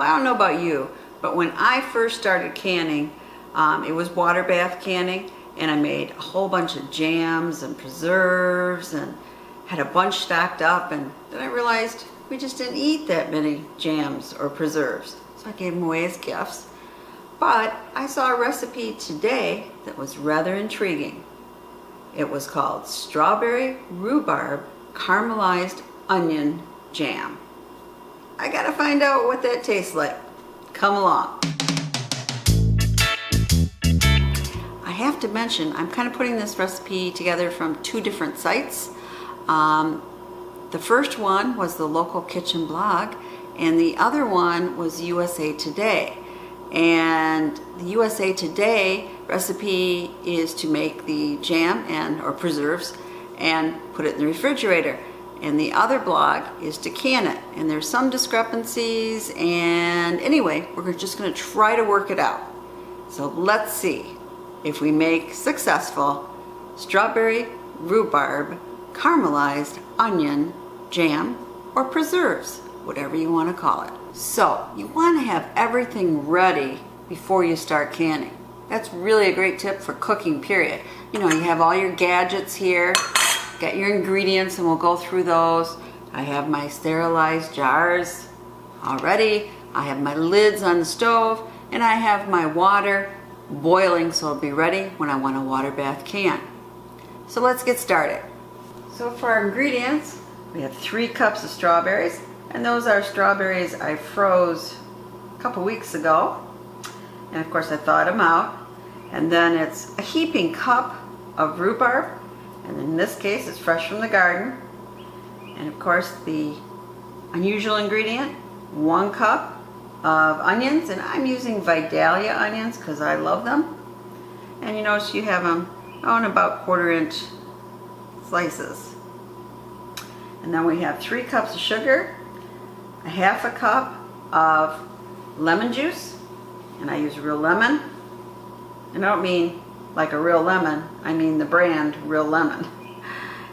Well, I don't know about you, but when I first started canning, it was water bath canning, and I made a whole bunch of jams and preserves and had a bunch stocked up, and then I realized we just didn't eat that many jams or preserves, so I gave them away as gifts. But I saw a recipe today that was rather intriguing. It was called strawberry rhubarb caramelized onion jam. I gotta find out what that tastes like. Come along. I have to mention, I'm kind of putting this recipe together from two different sites. The first one was the local kitchen blog, and the other one was USA Today. And the USA Today recipe is to make the jam or preserves and put it in the refrigerator. And the other blog is to can it. And there's some discrepancies, and anyway, we're just gonna try to work it out. So let's see if we make successful strawberry rhubarb caramelized onion jam or preserves, whatever you want to call it. So you want to have everything ready before you start canning. That's really a great tip for cooking, period. You know, you have all your gadgets here, got your ingredients, and we'll go through those. I have my sterilized jars already. I have my lids on the stove, and I have my water boiling, so it'll be ready when I want a water bath can. So let's get started. So for our ingredients, we have 3 cups of strawberries, and those are strawberries I froze a couple weeks ago, and of course I thawed them out. And then it's a heaping cup of rhubarb, and in this case it's fresh from the garden. And of course the unusual ingredient, 1 cup of onions, and I'm using Vidalia onions because I love them. And you notice you have them in about 1/4 inch slices. And then we have 3 cups of sugar, a 1/2 cup of lemon juice, and I use real lemon. And I don't mean like a real lemon, I mean the brand Real Lemon.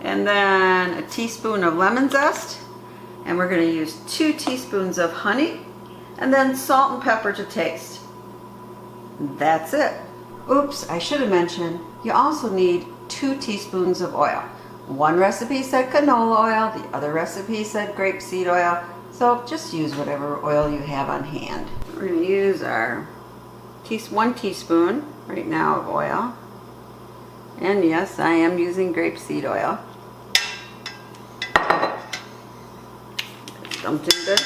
And then a teaspoon of lemon zest, and we're going to use 2 teaspoons of honey, and then salt and pepper to taste. That's it. Oops, I should have mentioned, you also need 2 teaspoons of oil. One recipe said canola oil, the other recipe said grapeseed oil, so just use whatever oil you have on hand. We're going to use our 1 teaspoon right now of oil, and yes, I am using grapeseed oil. It's dumped in good.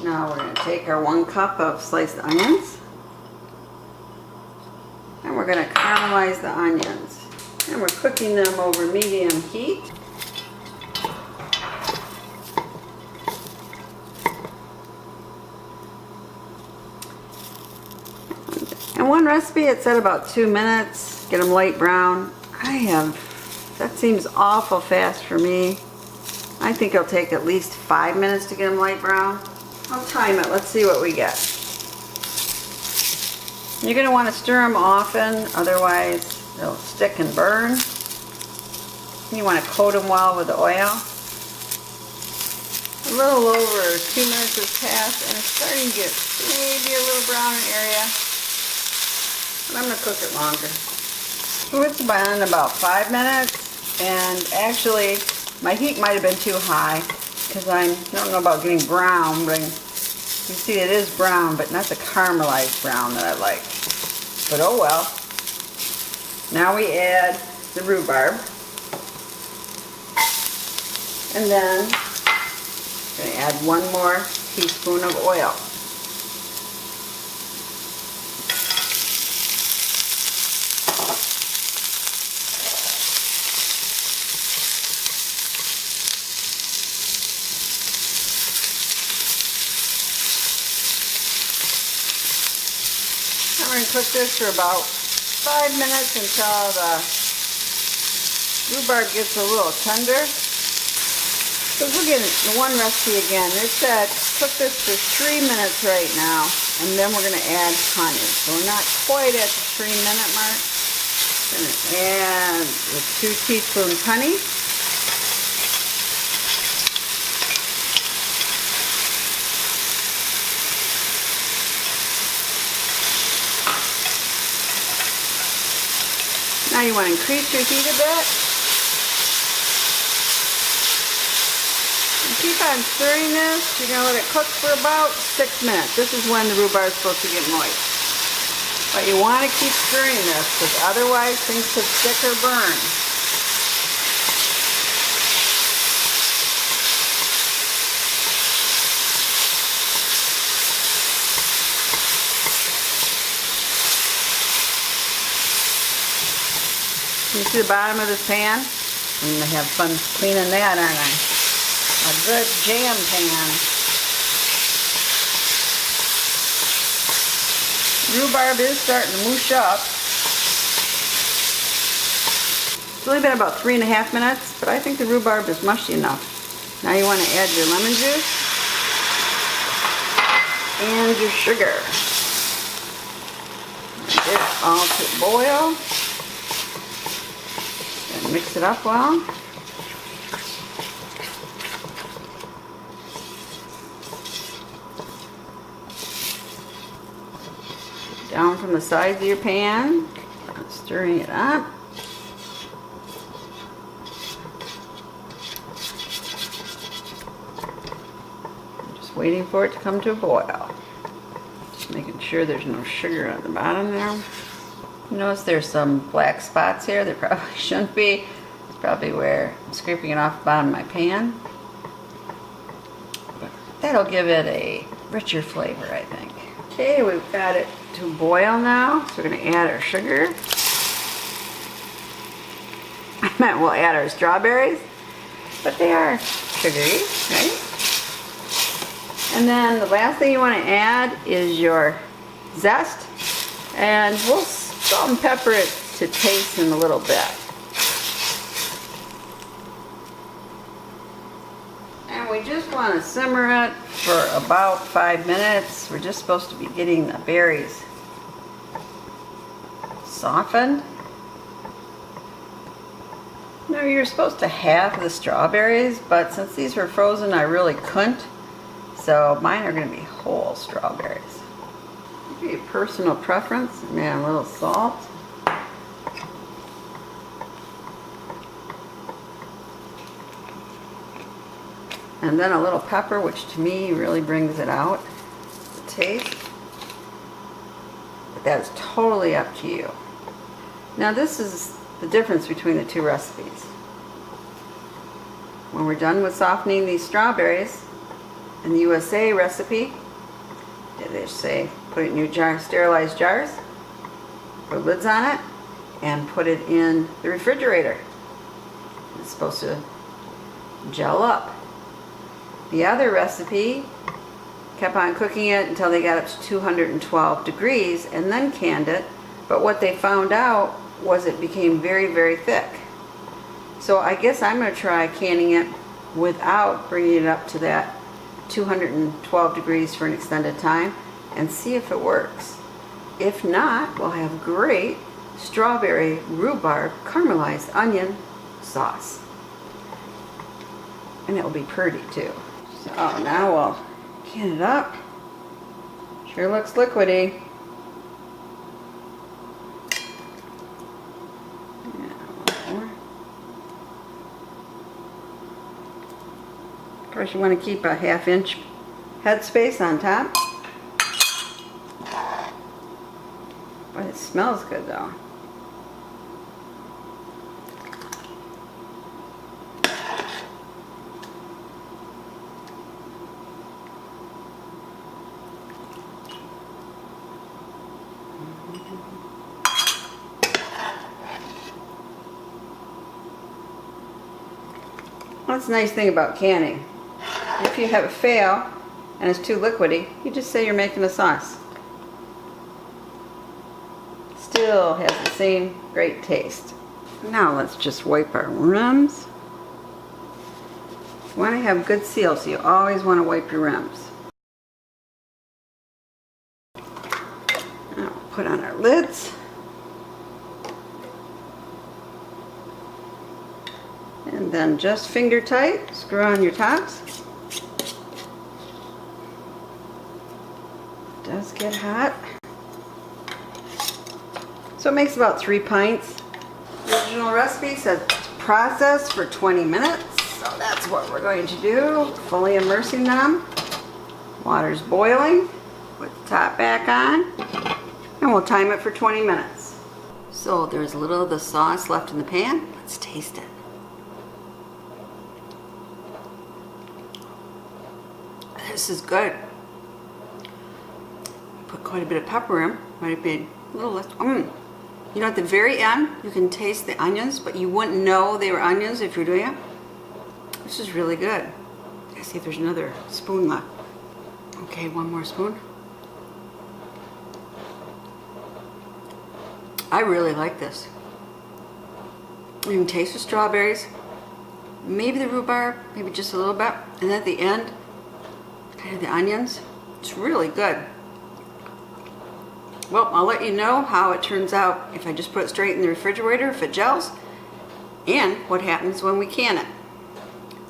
Now we're going to take our 1 cup of sliced onions, and we're going to caramelize the onions. And we're cooking them over medium heat. And one recipe, it said about 2 minutes, get them light brown. That seems awful fast for me. I think it'll take at least 5 minutes to get them light brown. I'll time it, let's see what we get. You're going to want to stir them often, otherwise they'll stick and burn. You want to coat them well with the oil. A little over 2 minutes has passed, and it's starting to get maybe a little brown area. But I'm going to cook it longer. So it's been about 5 minutes, and actually my heat might have been too high because I don't know about getting brown, but you see it is brown, but not the caramelized brown that I like. But oh well. Now we add the rhubarb, and then I'm going to add 1 more teaspoon of oil. I'm going to cook this for about 5 minutes until the rhubarb gets a little tender. So look at the one recipe again. It said cook this for 3 minutes right now, and then we're going to add honey. So we're not quite at the 3-minute mark. Going to add the 2 teaspoons honey. Now you want to increase your heat a bit. And keep on stirring this. You're going to let it cook for about 6 minutes. This is when the rhubarb is supposed to get moist. But you want to keep stirring this because otherwise things could stick or burn. You see the bottom of this pan? I'm going to have fun cleaning that, aren't I? A good jam pan. Rhubarb is starting to mush up. It's only been about 3.5 minutes, but I think the rhubarb is mushy enough. Now you want to add your lemon juice and your sugar. Get it all to boil. And mix it up well. Down from the sides of your pan, stirring it up. Just waiting for it to come to a boil. Just making sure there's no sugar at the bottom there. Notice there's some black spots here. There probably shouldn't be. It's probably where I'm scraping it off the bottom of my pan. But that'll give it a richer flavor, I think. Okay, we've got it to boil now. So we're going to add our sugar. I meant we'll add our strawberries, but they are sugary, right? And then the last thing you want to add is your zest. And we'll salt and pepper it to taste in a little bit. And we just want to simmer it for about 5 minutes. We're just supposed to be getting the berries softened. No, you're supposed to halve the strawberries, but since these were frozen, I really couldn't. So mine are going to be whole strawberries. Maybe a personal preference. Yeah, a little salt. And then a little pepper, which to me really brings it out, the taste. But that is totally up to you. Now this is the difference between the two recipes. When we're done with softening these strawberries, in the USA recipe, they say put it in your jar, sterilized jars, put lids on it, and put it in the refrigerator. It's supposed to gel up. The other recipe kept on cooking it until they got up to 212 degrees and then canned it, but what they found out was it became very, very thick. So I guess I'm going to try canning it without bringing it up to that 212 degrees for an extended time and see if it works. If not, we'll have great strawberry rhubarb caramelized onion sauce. And it will be pretty too. So now we'll can it up. Sure looks liquidy. Of course, you want to keep a 1/2 inch head space on top. But it smells good though. That's the nice thing about canning. If you have a fail and it's too liquidy, you just say you're making a sauce. Still has the same great taste. Now let's just wipe our rims. You want to have good seal, so you always want to wipe your rims. Now we'll put on our lids. And then just finger tight, screw on your tops. It does get hot. So it makes about 3 pints. Original recipe says process for 20 minutes. So that's what we're going to do. Fully immersing them. Water's boiling. Put the top back on. And we'll time it for 20 minutes. So there's a little of the sauce left in the pan. Let's taste it. This is good. Put quite a bit of pepper in. Might be a little less. You know, at the very end, you can taste the onions, but you wouldn't know they were onions if you're doing it. This is really good. Let's see if there's another spoon left. Okay, one more spoon. I really like this. You can taste the strawberries, maybe the rhubarb, maybe just a little bit, and at the end, kind of the onions. It's really good. Well, I'll let you know how it turns out if I just put it straight in the refrigerator, if it gels, and what happens when we can it.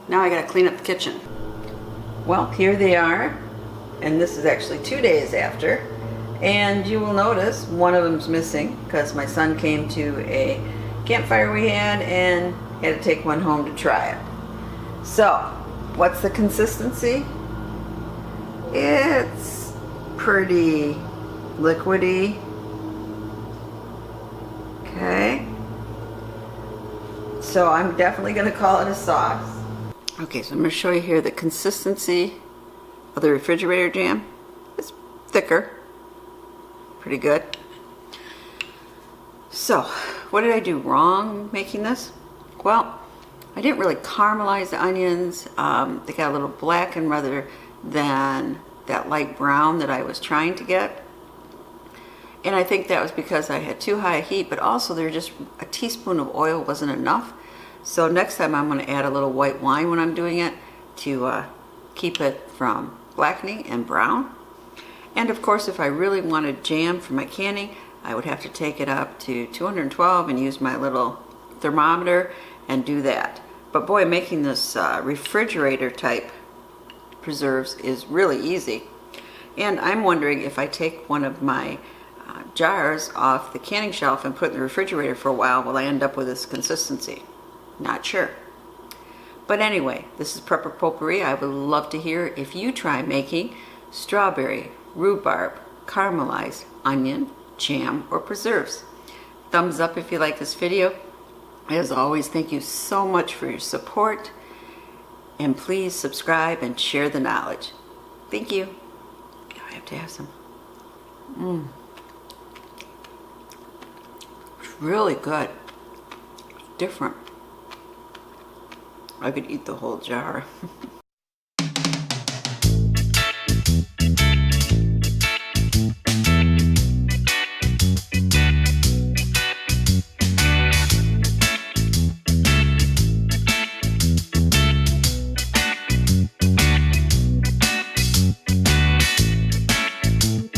Now I gotta clean up the kitchen. Well, here they are, and this is actually 2 days after, and you will notice one of them's missing because my son came to a campfire we had and had to take one home to try it. So, what's the consistency? It's pretty liquidy. Okay. So I'm definitely going to call it a sauce. Okay, so I'm going to show you here the consistency of the refrigerator jam. It's thicker. Pretty good. So, what did I do wrong making this? Well, I didn't really caramelize the onions. They got a little blackened rather than that light brown that I was trying to get. And I think that was because I had too high a heat, but also there just a teaspoon of oil wasn't enough. So next time I'm going to add a little white wine when I'm doing it to keep it from blackening and brown. And of course, if I really wanted jam for my canning, I would have to take it up to 212 and use my little thermometer and do that. But boy, making this refrigerator type preserves is really easy. And I'm wondering if I take one of my jars off the canning shelf and put it in the refrigerator for a while, will I end up with this consistency? Not sure. But anyway, this is Prepper Potpourri. I would love to hear if you try making strawberry, rhubarb, caramelized onion, jam, or preserves. Thumbs up if you like this video. As always, thank you so much for your support. And please subscribe and share the knowledge. Thank you. I have to have some. It's really good. It's different. I could eat the whole jar.